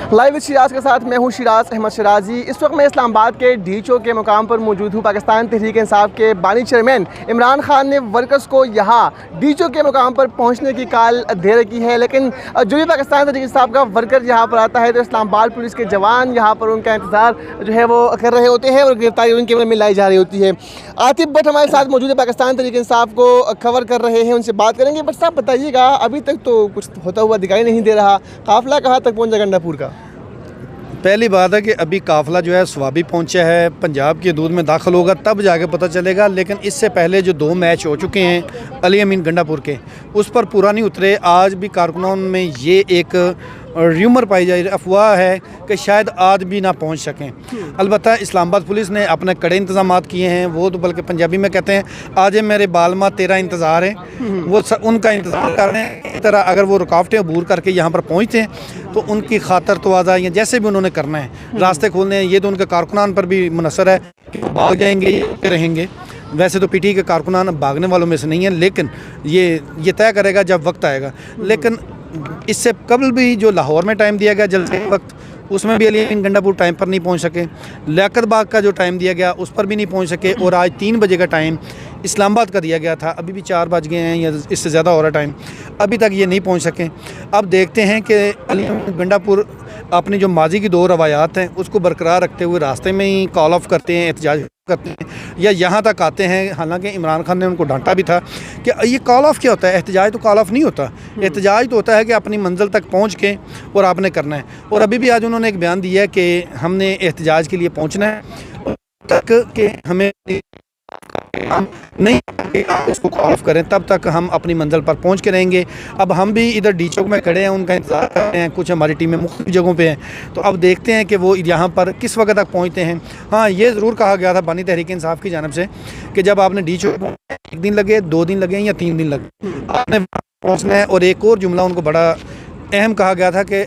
Live with Siraj के साथ मैं हूं शिराज अहमद शराजी। इस वक्त मैं इस्लामाबाद के डी चौक के मुकाम पर मौजूद हूं। पाकिस्तान तहरीक इंसाफ के बानी चेयरमैन इमरान खान ने वर्कर्स को यहां डी चौक के मुकाम पर पहुंचने की कॉल दे रखी है, लेकिन जो भी पाकिस्तान तहरीक इंसाफ का वर्कर यहां पर आता है तो इस्लामाबाद पुलिस के जवान यहां पर उनका इंतज़ार जो है वो कर रहे होते हैं और गिरफ्तारी उनके में लाई जा रही होती है। आतिफ भट्ट हमारे साथ मौजूद है, पाकिस्तान तहरीक इंसाफ को कवर कर रहे हैं, उनसे बात करेंगे। बट साहब बताइएगा, अभी तक तो कुछ होता हुआ दिखाई नहीं दे रहा, काफिला कहाँ तक पहुँचा गंडापुर का? पहली बात है कि अभी काफ़िला जो है स्वाबी पहुंचा है, पंजाब की हदूद में दाखिल होगा तब जाके पता चलेगा। लेकिन इससे पहले जो 2 मैच हो चुके हैं अली अमीन गंडापुर के, उस पर पूरा नहीं उतरे। आज भी कारकुनान में ये एक र्यूमर पाई जा रही, अफवाह है कि शायद आज भी ना पहुंच सकें। अलबत्ता इस्लामाबाद पुलिस ने अपने कड़े इंतजाम किए हैं। वो तो बल्कि पंजाबी में कहते हैं आज मेरे बालमा तेरा इंतज़ार है, वो उनका इंतज़ार कर रहे हैं। इस तरह अगर वो रुकावटें अबूर करके यहाँ पर पहुँचते हैं तो उनकी खातर तवाज़ा या जैसे भी उन्होंने करना है, रास्ते खोलने हैं, ये तो उनके कारकुनान पर भी मुनसर है कि भाग जाएंगे या रहेंगे। वैसे तो पीटी के कारकुनान भागने वालों में से नहीं है, लेकिन ये तय करेगा जब वक्त आएगा। लेकिन इससे कबल भी जो लाहौर में टाइम दिया गया जलसे के वक्त, उसमें भी अली अमीन गंडापुर टाइम पर नहीं पहुंच सके। लियाकत बाग का जो टाइम दिया गया उस पर भी नहीं पहुंच सके। और आज 3 बजे का टाइम इस्लामाबाद का दिया गया था, अभी भी 4 बज गए हैं या इससे ज़्यादा हो रहा टाइम, अभी तक ये नहीं पहुंच सके। अब देखते हैं कि अली अमीन गंडापुर अपनी जो माजी की 2 रवायात हैं उसको बरकरार रखते हुए रास्ते में ही कॉल ऑफ करते हैं, एहतजाज करते हैं या यहाँ तक आते हैं। हालांकि इमरान खान ने उनको डांटा भी था कि ये कॉल ऑफ क्या होता है, एहतजाज तो कॉल ऑफ नहीं होता। एहतजाज तो होता है कि अपनी मंजिल तक पहुँच के और आपने करना है। और अभी भी आज उन्होंने एक बयान दिया है कि हमने एहतजाज के लिए पहुँचना है तक कि हमें नहीं उसको कॉल ऑफ करें तब तक हम अपनी मंजिल पर पहुंच के रहेंगे। अब हम भी इधर डी चौक में खड़े हैं, उनका इंतज़ार कर रहे हैं। कुछ हमारी टीमें मुख्तलिफ जगहों पे हैं, तो अब देखते हैं कि वो यहाँ पर किस वक्त तक पहुँचते हैं। हाँ, ये ज़रूर कहा गया था बानी तहरीक इंसाफ की जानिब से कि जब आपने डी चौक 1 दिन लगे, 2 दिन लगे या 3 दिन लगे, आपने पहुँचना है। और एक और जुमला उनको बड़ा अहम कहा गया था कि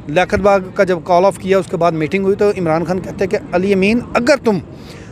लियाकत बाग का जब कॉल ऑफ किया उसके बाद मीटिंग हुई तो इमरान खान कहते हैं कि अली अमीन अगर तुम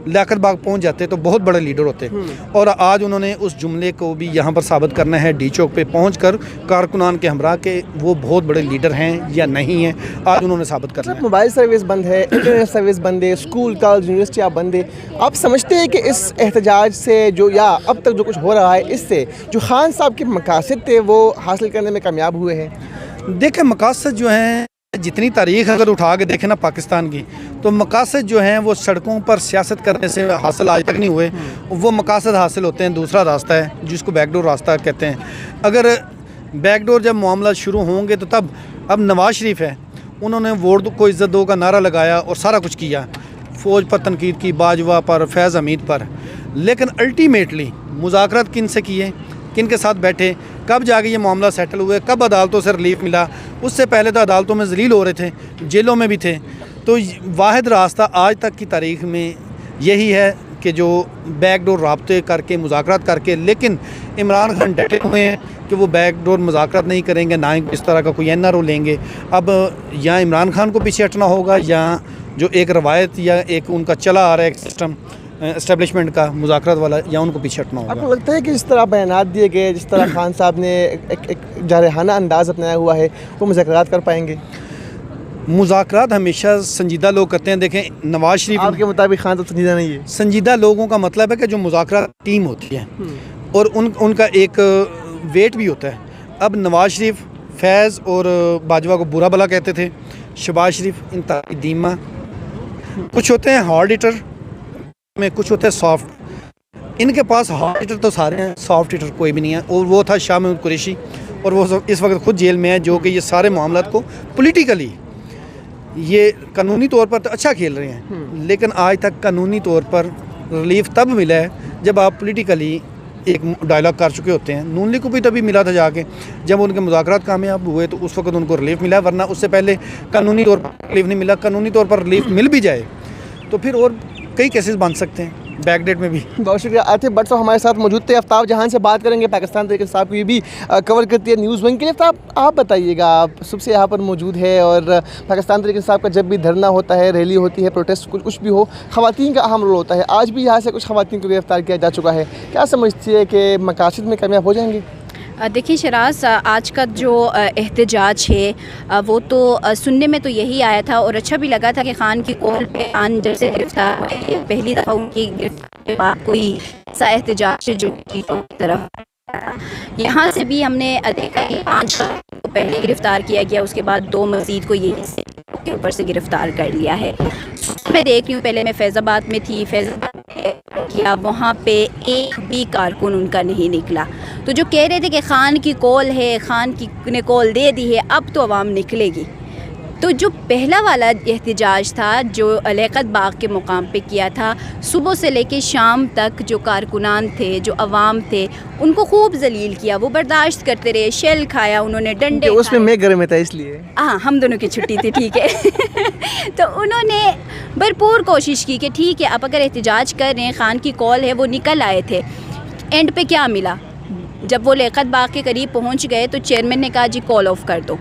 लियाकत बाग पहुंच जाते तो बहुत बड़े लीडर होते। और आज उन्होंने उस जुमले को भी यहाँ पर साबित करना है डी चौक पे पहुंचकर कारकुनान के हमरा के वो बहुत बड़े लीडर हैं या नहीं हैं, आज उन्होंने साबित करना है। मोबाइल सर्विस बंद है, इंटरनेट सर्विस बंद है, स्कूल कॉलेज यूनिवर्सिटियाँ बंद है। आप समझते हैं कि इस एहतजाज से जो या अब तक जो कुछ हो रहा है इससे जो खान साहब के मकासद थे वो हासिल करने में कामयाब हुए हैं? देखें, मकासद जो हैं, जितनी तारीख़ अगर उठा के देखें ना पाकिस्तान की, तो मकासद जो हैं वो सड़कों पर सियासत करने से हासिल आज तक नहीं हुए। वो मकासद हासिल होते हैं दूसरा रास्ता है जिसको बैकडोर रास्ता कहते हैं। अगर बैकडोर जब मामला शुरू होंगे तो तब अब नवाज़ शरीफ है, उन्होंने वोट को इज़्ज़त दो का नारा लगाया और सारा कुछ किया, फ़ौज पर तनकीद की, बाजवा पर, फैज़ हमीद पर। लेकिन अल्टीमेटली मुज़ाकरात किन से किए, किन के साथ बैठे, कब जाके ये मामला सेटल हुए, कब अदालतों से रिलीफ मिला? उससे पहले तो अदालतों में जलील हो रहे थे, जेलों में भी थे। तो वाहिद रास्ता आज तक की तारीख़ में यही है कि जो बैकडोर राब्ते करके मुज़ाकरात करके, लेकिन इमरान खान डटे हुए हैं कि वो बैकडोर मुज़ाकरात नहीं करेंगे, ना ही इस तरह का कोई NRO लेंगे। अब या इमरान खान को पीछे हटना होगा या जो एक रवायत या एक उनका चला आ रहा है एक सिस्टम एस्टेब्लिशमेंट का मुज़ाकरात वाला, या उनको पीछे हटना होगा। आपको लगता है कि जिस तरह बयानात दिए गए, जिस तरह खान साहब ने एक जारहाना अंदाज़ अपनाया हुआ है, वो मुज़ाकरात कर पाएंगे? मुज़ाकरात हमेशा संजीदा लोग करते हैं। देखें, नवाज़ शरीफ आपके मुताबिक खान साहब संजीदा नहीं है? संजीदा लोगों का मतलब है कि जो मुज़ाकरात टीम होती है और उनका एक वेट भी होता है। अब नवाज़ शरीफ फैज़ और बाजवा को बुरा भला कहते थे, शहबाज शरीफ इंतहाई धीमा, कुछ होते हैं हार्ड हिटर में, कुछ होते हैं सॉफ्ट। इनके पास हार्ड हिटर तो सारे हैं, सॉफ्ट हिटर कोई भी नहीं है। और वो था शाह महमूद कुरैशी, और वो इस वक्त खुद जेल में है, जो कि ये सारे मामला को पॉलिटिकली ये कानूनी तौर पर तो अच्छा खेल रहे हैं, लेकिन आज तक कानूनी तौर पर रिलीफ तब मिला है जब आप पॉलिटिकली एक डायलॉग कर चुके होते हैं। नून लीग को भी तभी मिला था जाके जब उनके मुज़ाकरात कामयाब हुए, तो उस वक्त उनको रिलीफ मिला, वरना उससे पहले कानूनी तौर पर रिलीफ नहीं मिला। कानूनी तौर पर रिलीफ मिल भी जाए तो फिर और कई केसेस बन सकते हैं बैकडेट में भी। बहुत शुक्रिया। आतिफ भट्ट साहब हमारे साथ मौजूद थे। आफ्ताब जहां से बात करेंगे, पाकिस्तान तहरीक इंसाफ की भी कवर करती है न्यूज़ वन के लिए। आफ्ताब, आप बताइएगा, आप सुबह से यहाँ पर मौजूद है और पाकिस्तान तहरीक इंसाफ का जब भी धरना होता है, रैली होती है, प्रोटेस्ट कुछ भी हो, ख़वातीन का अहम रोल होता है। आज भी यहाँ से कुछ ख़वातीन को गिरफ्तार किया जा चुका है। क्या समझती है कि मकासद में कामयाब हो जाएंगे? देखिए शराज, आज का जो एहतजाज है वो तो सुनने में तो यही आया था और अच्छा भी लगा था कि खान की कॉल पे खान जब से गिरफ्तार हुए, पहली दफ़ा उनकी गिरफ्तारी के बाद कोई ऐसा एहतजाज जो चीज़ों की तरफ। यहाँ से भी हमने देखा कि 5 को पहले गिरफ़्तार किया गया, उसके बाद 2 मज़ीद को यही से के ऊपर से गिरफ़्तार कर लिया है। मैं देख रही हूँ, पहले मैं फैज़ाबाद में थी, फैज़ाबाद में किया, वहाँ पे एक भी कारकुन उनका नहीं निकला। तो जो कह रहे थे कि खान की कॉल है, खान की ने कॉल दे दी है, अब तो अवाम निकलेगी, तो जो पहला वाला एहतजाज था जो लियाकत बाग के मुकाम पे किया था, सुबह से लेके शाम तक जो कारकुनान थे, जो अवाम थे, उनको खूब जलील किया, वो बर्दाश्त करते रहे, शेल खाया उन्होंने, डंडे उसमें मैं घर में था इसलिए। हाँ, हम दोनों की छुट्टी थी, ठीक है। तो उन्होंने भरपूर कोशिश की कि ठीक है, अब अगर एहतजाज कर रहे हैं, खान की कॉल है, वो निकल आए थे। एंड पे क्या मिला, जब वो लियाकत बाग के करीब पहुंच गए तो चेयरमैन ने कहा जी कॉल ऑफ कर दो।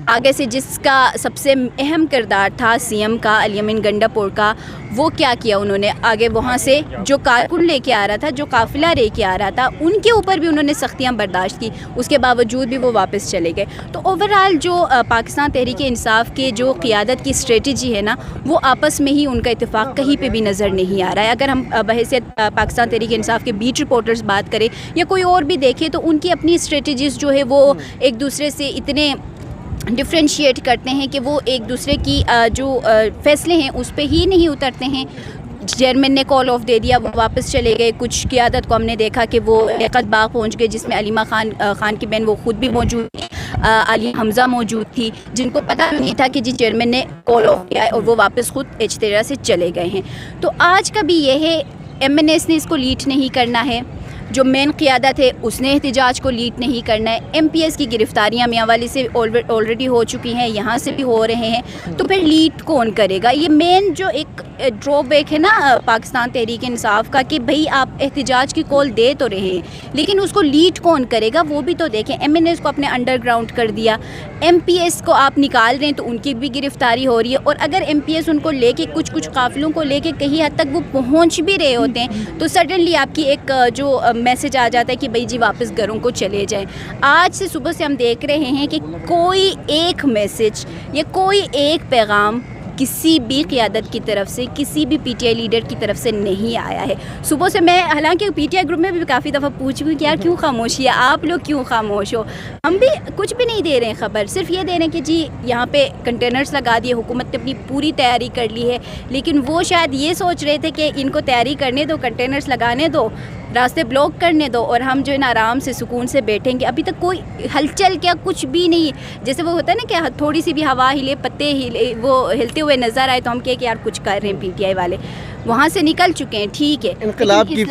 आगे से जिसका सबसे अहम किरदार था सीएम का, अली अमीन गंडापुर का, वो क्या किया उन्होंने, आगे वहाँ से जो कारकुन लेके आ रहा था, जो काफ़िला लेके आ रहा था, उनके ऊपर भी उन्होंने सख्तियाँ बर्दाश्त की, उसके बावजूद भी वो वापस चले गए। तो ओवरऑल जो पाकिस्तान तहरीक इंसाफ के जो क़ियादत की स्ट्रेटजी है ना, वो आपस में ही उनका इत्तेफाक कहीं पे भी नज़र नहीं आ रहा है। अगर हम बहैसियत पाकिस्तान तहरीक इंसाफ के बीट रिपोर्टर्स बात करें या कोई और भी देखे, तो उनकी अपनी स्ट्रेटजीज़ जो है वो एक दूसरे से इतने डिफ्रेंशिएट करते हैं कि वो एक दूसरे की जो फ़ैसले हैं उस पे ही नहीं उतरते हैं। चेयरमैन ने कॉल ऑफ दे दिया, वो वापस चले गए। कुछ क़ियादत को हमने देखा कि वो लियाकत बाग पहुंच गए, जिसमें अलीमा खान की बहन वो ख़ुद भी मौजूद थी, अली हमज़ा मौजूद थी, जिनको पता नहीं था कि जी चेयरमैन ने कॉल ऑफ किया है, और वो वापस ख़ुद एजतेरा से चले गए हैं। तो आज का भी ये है, MNS ने इसको लीड नहीं करना है, जो मेन क़ियादत है उसने एहतजाज को लीड नहीं करना है। MPS की गिरफ़्तारियाँ मियांवाली से ऑलरेडी हो चुकी हैं, यहाँ से भी हो रहे हैं, तो फिर लीड कौन करेगा? ये मेन जो एक ड्रॉबैक है ना पाकिस्तान तहरीक इंसाफ का, कि भाई आप एहतजाज की कॉल दे तो रहे हैं, लेकिन उसको लीड कौन करेगा वो भी तो देखें। MNS को अपने अंडरग्राउंड कर दिया, MPS को आप निकाल रहे हैं तो उनकी भी गिरफ़्तारी हो रही है, और अगर MPS उनको लेके कुछ काफ़िलों को लेके कहीं हद तक वो पहुँच भी रहे होते हैं, तो सडनली आपकी एक जो मैसेज आ जाता है कि भाई जी वापस घरों को चले जाएं। आज से सुबह से हम देख रहे हैं कि कोई एक मैसेज या कोई एक पैगाम किसी भी क़ियादत की तरफ से, किसी भी PTI लीडर की तरफ से नहीं आया है। सुबह से मैं हालांकि PTI ग्रुप में भी काफ़ी दफ़ा पूछ चुकी कि यार क्यों खामोशी है, आप लोग क्यों खामोश हो? हम भी कुछ भी नहीं दे रहे हैं खबर, सिर्फ ये दे रहे हैं कि जी यहाँ पे कंटेनर्स लगा दिए, हुकूमत ने अपनी पूरी तैयारी कर ली है, लेकिन वो शायद ये सोच रहे थे कि इनको तैयारी करने दो, कंटेनर्स लगाने दो, रास्ते ब्लॉक करने दो, और हम जो है ना आराम से सुकून से बैठेंगे। अभी तक कोई हलचल क्या कुछ भी नहीं, जैसे वो होता है ना कि थोड़ी सी भी हवा हिले, पत्ते हिले, वो हिलते हुए नज़र आए तो हम कहें कि यार कुछ कर रहे हैं। PTI वाले वहाँ से निकल चुके हैं, ठीक है। इनकलाब की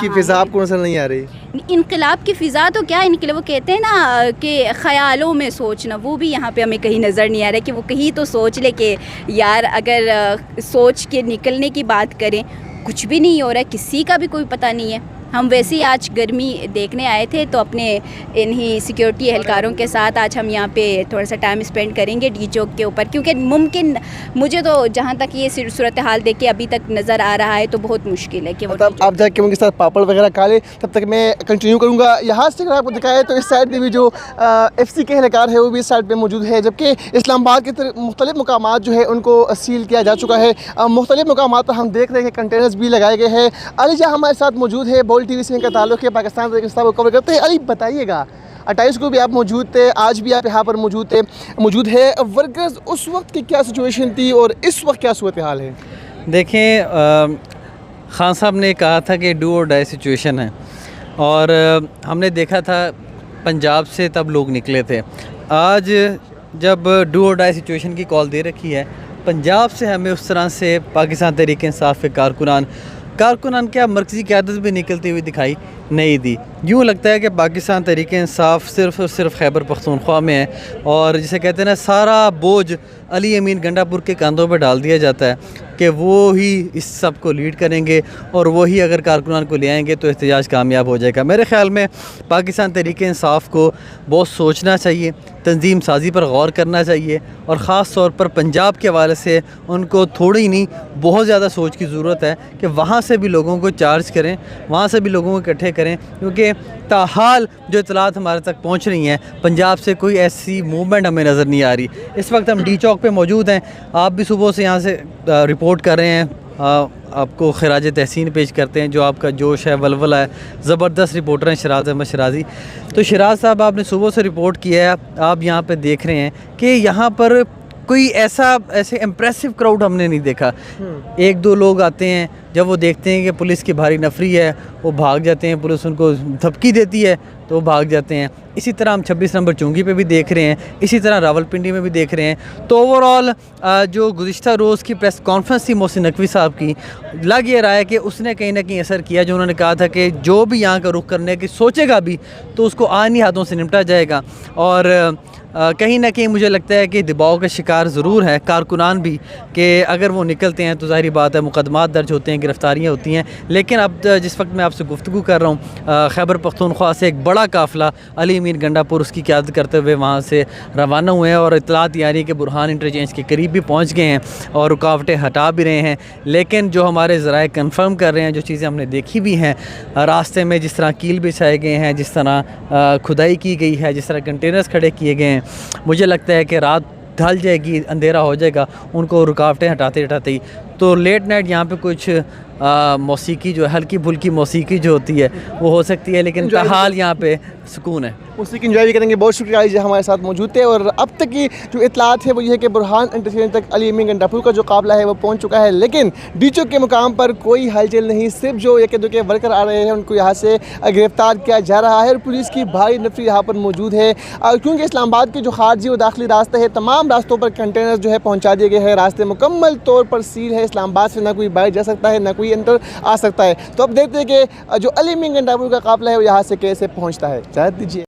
फ़िज़ा आपको नज़र नहीं आ रही? इनकलाब की फ़िज़ा तो क्या, इनकलाब वो कहते हैं ना कि ख़यालों में सोचना, वो भी यहाँ पे हमें कहीं नज़र नहीं आ रहा है कि वो कहीं तो सोच ले कि यार अगर सोच के निकलने की बात करें, कुछ भी नहीं हो रहा है, किसी का भी कोई पता नहीं है। हम वैसे ही आज गर्मी देखने आए थे, तो अपने इन्हीं सिक्योरिटी एहलकारों के साथ आज हम यहाँ पे थोड़ा सा टाइम स्पेंड करेंगे डी चौक के ऊपर, क्योंकि मुमकिन मुझे तो जहाँ तक ये सूरत हाल देख के अभी तक नज़र आ रहा है तो बहुत मुश्किल है कि वो आप जाके उनके साथ पापड़ वगैरह खा ले। तब तक मैं कंटिन्यू करूँगा। यहाँ से अगर आपको दिखाया तो इस साइड पर भी जो FC के एहलकार है वो भी इस साइड पर मौजूद है, जबकि इस्लामाबाद के मुख्तलिफ मकामात जो है उनको सील किया जा चुका है। मुख्तलिफ मकामात पर हम देख रहे हैं कि कंटेनर्स भी लगाए गए हैं। अली जहाँ हमारे साथ मौजूद है, बोल TV से इनका ताल्लुक़ है, पाकिस्तान तहरीक इंसाफ को कवर करते हैं। अली बताइएगा, 28 को भी आप मौजूद थे, आज भी आप यहाँ पर मौजूद है, वर्कर्स उस वक्त की क्या सिचुएशन थी और इस वक्त क्या सूरत हाल है? देखें, खान साहब ने कहा था कि डू और डाई सिचुएशन है, और हमने देखा था पंजाब से तब लोग निकले थे। आज जब डू और डाई सिचुएशन की कॉल दे रखी है पंजाब से, हमें उस तरह से पाकिस्तान तहरीक इंसाफ के कारकुनान क्या मरकज़ी क़यादत भी निकलती हुई दिखाई नहीं दी। यूँ लगता है कि पाकिस्तान तहरीक इंसाफ सिर्फ़ और सिर्फ खैबर पख्तूनख्वा में है, और जिसे कहते हैं ना, सारा बोझ अली अमीन गंडापुर के कंधों पर डाल दिया जाता है कि वो ही इस सब को लीड करेंगे, और वही अगर कारकुनान को ले आएंगे तो एहतजाज कामयाब हो जाएगा। मेरे ख़्याल में पाकिस्तान तहरीक इंसाफ को बहुत सोचना चाहिए तंजीम साजी पर गौर करना चाहिए और ख़ास तौर पर पंजाब के हवाले से उनको थोड़ी नहीं बहुत ज़्यादा सोच की ज़रूरत है कि वहाँ से भी लोगों को चार्ज करें, वहाँ से भी लोगों को इकट्ठे करें, क्योंकि ताहाल जो इतलात हमारे तक पहुँच रही हैं पंजाब से कोई ऐसी मूवमेंट हमें नज़र नहीं आ रही। इस वक्त हम डी चौक पे मौजूद हैं, आप भी सुबह से यहाँ से रिपोर्ट कर रहे हैं, आपको खिराज तहसीन पेश करते हैं। जो आपका जोश है, वलवला है, ज़बरदस्त रिपोर्टर हैं शराज अहमद शराजी। तो शराज साहब, आपने सुबह से रिपोर्ट किया है, आप यहाँ पे देख रहे हैं कि यहाँ पर कोई ऐसे इम्प्रेसिव क्राउड हमने नहीं देखा। एक दो लोग आते हैं, जब वो देखते हैं कि पुलिस की भारी नफरी है वो भाग जाते हैं, पुलिस उनको धमकी देती है तो वो भाग जाते हैं। इसी तरह हम 26 नंबर चुंगी पे भी देख रहे हैं, इसी तरह रावलपिंडी में भी देख रहे हैं। तो ओवरऑल जो गुज़िश्ता रोज़ की प्रेस कॉन्फ्रेंस थी मोहसिन नकवी साहब की, लग ये रहा है कि उसने कहीं ना कहीं असर किया। जो उन्होंने कहा था कि जो भी यहाँ का रुख करने की सोचेगा भी तो उसको आनी हाथों से निपटा जाएगा। और कहीं ना कहीं मुझे लगता है कि दबाव का शिकार ज़रूर है कारकुनान भी, कि अगर वो निकलते हैं तो ज़ाहिर बात है मुकदमात दर्ज होते हैं, गिरफ्तारियाँ होती हैं। लेकिन अब जिस वक्त मैं आपसे गुफ्तगू कर रहा हूँ, खैबर पख्तूनख्वा से एक बड़ा काफ़िला अली अमीन गंडापुर उसकी क़यादत करते हुए वहाँ से रवाना हुए हैं और इतलात यानी कि बुरहान इंटरचेंज के करीब भी पहुँच गए हैं और रुकावटें हटा भी रहे हैं। लेकिन जो हमारे ज़राए कन्फर्म कर रहे हैं, जो चीज़ें हमने देखी भी हैं रास्ते में, जिस तरह कील बिछाए गए हैं, जिस तरह खुदाई की गई है, जिस तरह कंटेनर्स खड़े किए गए हैं, मुझे लगता है कि रात ढल जाएगी, अंधेरा हो जाएगा उनको रुकावटें हटाते हटाते ही। तो लेट नाइट यहाँ पे कुछ मौसीकी जो है, हल्की फुल्की मौसीकी जो होती है वो हो सकती है, लेकिन ताहाल यहाँ पे सुकून है, उसी की इंजॉय भी करेंगे। बहुत शुक्रिया जी हमारे साथ मौजूद थे। और अब तक की जो इतलात है वो ये है कि बुरहान इंटरचेंज तक अली अमीन गंडापुर का जो काफ़िला है वो पहुंच चुका है, लेकिन डी चौक के मुकाम पर कोई हलचल नहीं। सिर्फ जो एक दो के वर्कर आ रहे हैं उनको यहाँ से गिरफ्तार किया जा रहा है और पुलिस की भारी नफरी यहाँ पर मौजूद है। क्योंकि इस्लामाबाद के जो खारजी और दाखिली रास्ते है, तमाम रास्तों पर कंटेनर्स जो है पहुँचा दिए गए हैं। रास्ते मुकम्मल तौर पर सील है, इस्लामाबाद से ना कोई बाहर जा सकता है, ना कोई अंदर आ सकता है। तो अब देखते हैं कि जो अली अमीन गंडापुर का काफ़िला है वो यहाँ से कैसे पहुँचता है। इजाज़त दीजिए।